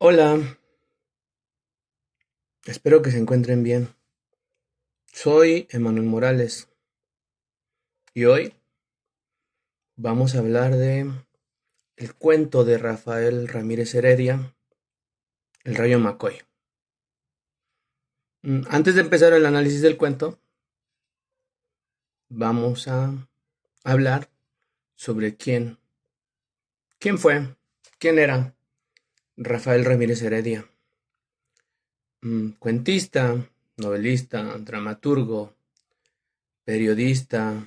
Hola, espero que se encuentren bien. Soy Emanuel Morales y hoy vamos a hablar de el cuento de Rafael Ramírez Heredia, El Rayo McCoy. Antes de empezar el análisis del cuento, vamos a hablar sobre quién fue, quién era Rafael Ramírez Heredia. Cuentista, novelista, dramaturgo, periodista,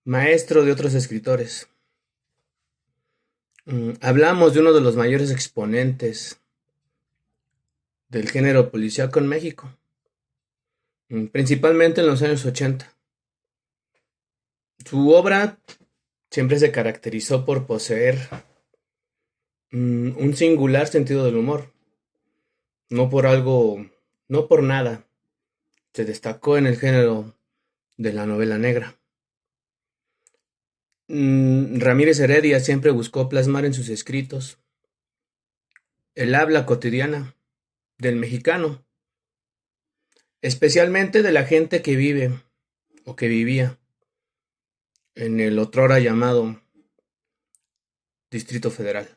maestro de otros escritores. Hablamos de uno de los mayores exponentes del género policíaco en México, principalmente en los años 80. Su obra siempre se caracterizó por poseer un singular sentido del humor. No por algo, no por nada, se destacó en el género de la novela negra. Ramírez Heredia siempre buscó plasmar en sus escritos el habla cotidiana del mexicano, especialmente de la gente que vive o que vivía en el otrora llamado Distrito Federal.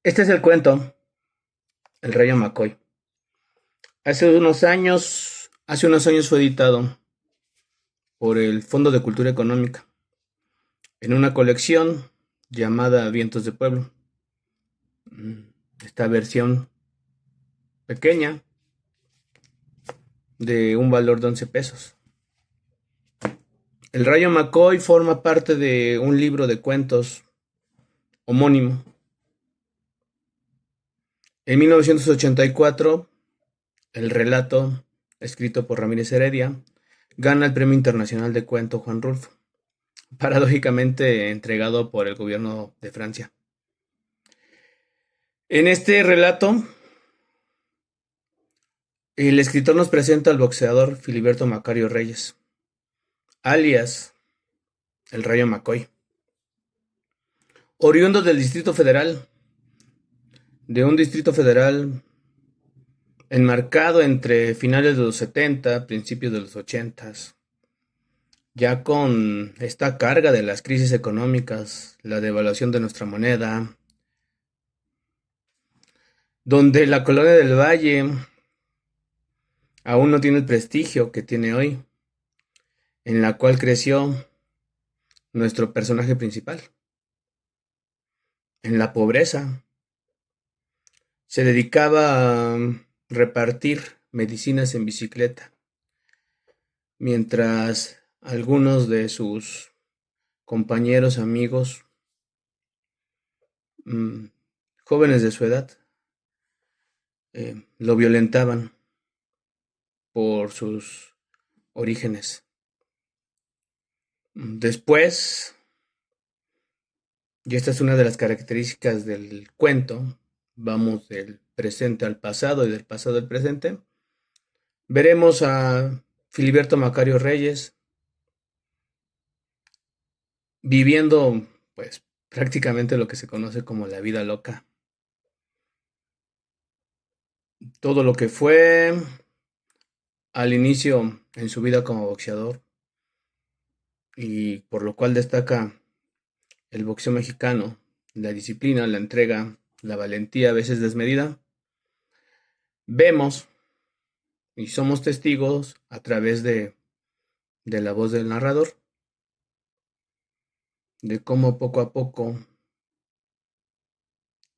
Este es el cuento, El Rayo McCoy. Hace unos años fue editado por el Fondo de Cultura Económica en una colección llamada Vientos de Pueblo. Esta versión pequeña de un valor de 11 pesos. El Rayo McCoy forma parte de un libro de cuentos homónimo. En 1984, el relato, escrito por Ramírez Heredia, gana el Premio Internacional de Cuento Juan Rulfo, paradójicamente entregado por el gobierno de Francia. En este relato, el escritor nos presenta al boxeador Filiberto Macario Reyes, alias el Rayo McCoy, oriundo del Distrito Federal, de un Distrito Federal enmarcado entre finales de los 70, principios de los 80, ya con esta carga de las crisis económicas, la devaluación de nuestra moneda, donde la colonia del Valle aún no tiene el prestigio que tiene hoy, en la cual creció nuestro personaje principal. En la pobreza, se dedicaba a repartir medicinas en bicicleta, mientras algunos de sus compañeros, amigos, jóvenes de su edad, lo violentaban por sus orígenes. Después, y esta es una de las características del cuento, vamos del presente al pasado y del pasado al presente, veremos a Filiberto Macario Reyes viviendo pues prácticamente lo que se conoce como la vida loca. Todo lo que fue al inicio en su vida como boxeador y por lo cual destaca el boxeo mexicano, la disciplina, la entrega, la valentía a veces desmedida. Vemos y somos testigos a través de la voz del narrador de cómo poco a poco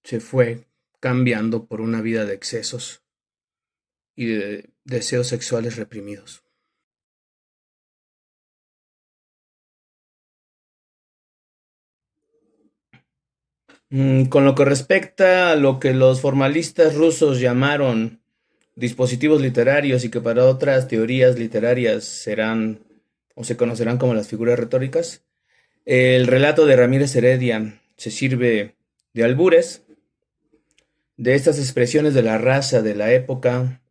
se fue cambiando por una vida de excesos y de deseos sexuales reprimidos. Con lo que respecta a lo que los formalistas rusos llamaron dispositivos literarios y que para otras teorías literarias serán o se conocerán como las figuras retóricas, el relato de Ramírez Heredia se sirve de albures, de estas expresiones de la raza de la época,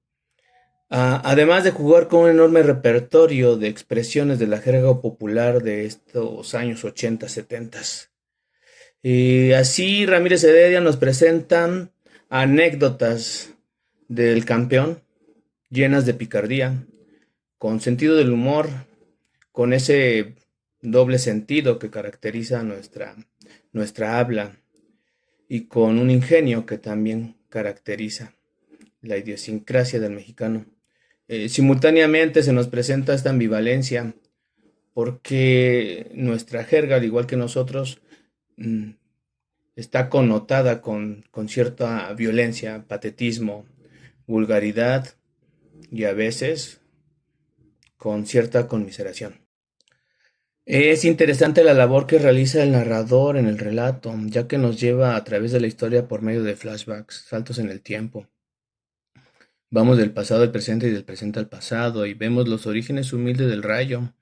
Además de jugar con un enorme repertorio de expresiones de la jerga popular de estos años 80, 70. Y así Ramírez Heredia nos presentan anécdotas del campeón, llenas de picardía, con sentido del humor, con ese doble sentido que caracteriza nuestra habla y con un ingenio que también caracteriza la idiosincrasia del mexicano. Simultáneamente se nos presenta esta ambivalencia porque nuestra jerga, al igual que nosotros, mm, está connotada con cierta violencia, patetismo, vulgaridad y a veces con cierta conmiseración. Es interesante la labor que realiza el narrador en el relato, ya que nos lleva a través de la historia por medio de flashbacks, saltos en el tiempo. Vamos del pasado al presente y del presente al pasado y vemos los orígenes humildes del Rayo,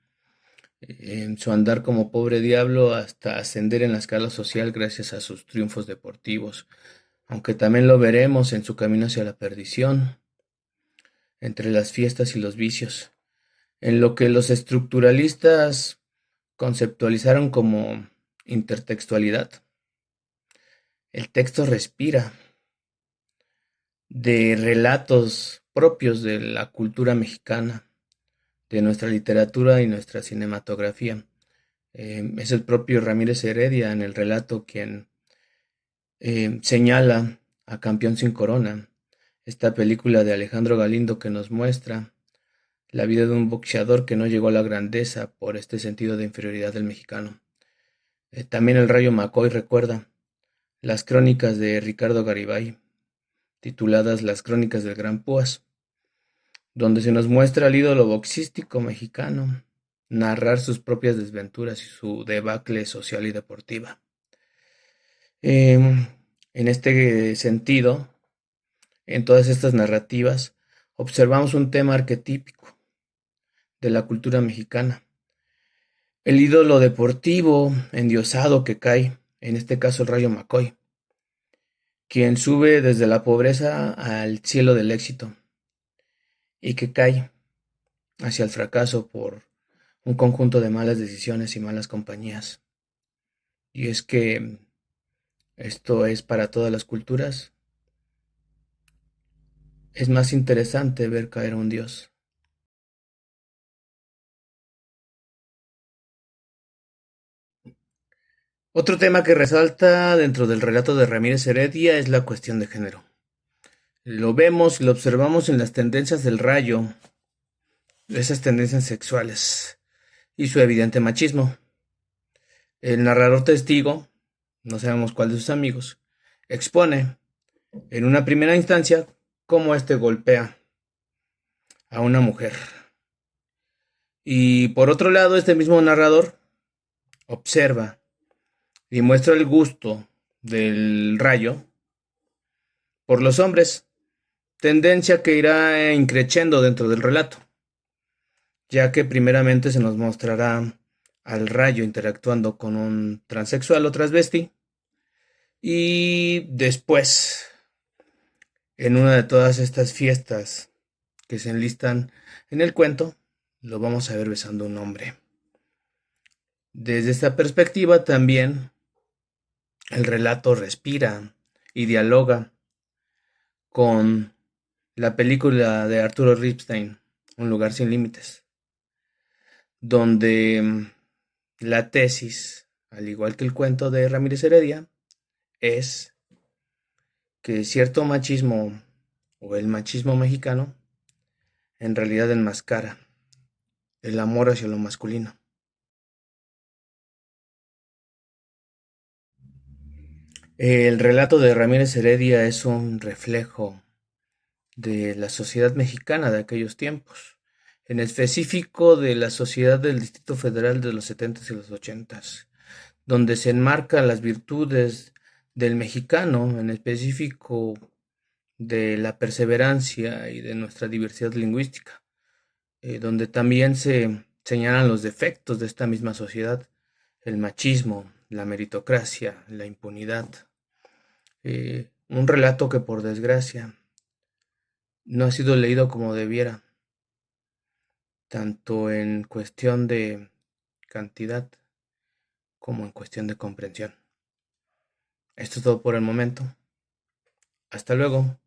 en su andar como pobre diablo hasta ascender en la escala social gracias a sus triunfos deportivos, aunque también lo veremos en su camino hacia la perdición, entre las fiestas y los vicios, en lo que los estructuralistas conceptualizaron como intertextualidad. El texto respira de relatos propios de la cultura mexicana, de nuestra literatura y nuestra cinematografía. Es el propio Ramírez Heredia en el relato quien señala a Campeón sin Corona, esta película de Alejandro Galindo que nos muestra la vida de un boxeador que no llegó a la grandeza por este sentido de inferioridad del mexicano. También el Rayo McCoy recuerda las crónicas de Ricardo Garibay, tituladas Las Crónicas del Gran Púas, donde se nos muestra al ídolo boxístico mexicano narrar sus propias desventuras y su debacle social y deportiva. En este sentido, en todas estas narrativas, observamos un tema arquetípico de la cultura mexicana. El ídolo deportivo endiosado que cae, en este caso el Rayo McCoy, quien sube desde la pobreza al cielo del éxito y que cae hacia el fracaso por un conjunto de malas decisiones y malas compañías. Y es que esto es para todas las culturas. Es más interesante ver caer a un dios. Otro tema que resalta dentro del relato de Ramírez Heredia es la cuestión de género. Lo vemos y lo observamos en las tendencias del Rayo, esas tendencias sexuales y su evidente machismo. El narrador testigo, no sabemos cuál de sus amigos, expone en una primera instancia cómo este golpea a una mujer. Y por otro lado, este mismo narrador observa y muestra el gusto del Rayo por los hombres, tendencia que irá increciendo dentro del relato, ya que primeramente se nos mostrará al Rayo interactuando con un transexual o transvesti y después, en una de todas estas fiestas que se enlistan en el cuento, lo vamos a ver besando a un hombre. Desde esta perspectiva también el relato respira y dialoga con la película de Arturo Ripstein, Un lugar sin límites, donde la tesis, al igual que el cuento de Ramírez Heredia, es que cierto machismo o el machismo mexicano en realidad enmascara el amor hacia lo masculino. El relato de Ramírez Heredia es un reflejo de la sociedad mexicana de aquellos tiempos, en específico de la sociedad del Distrito Federal de los 70s y los 80s, donde se enmarcan las virtudes del mexicano, en específico de la perseverancia y de nuestra diversidad lingüística, donde también se señalan los defectos de esta misma sociedad, el machismo, la meritocracia, la impunidad. Un relato que por desgracia no ha sido leído como debiera, tanto en cuestión de cantidad como en cuestión de comprensión. Esto es todo por el momento. Hasta luego.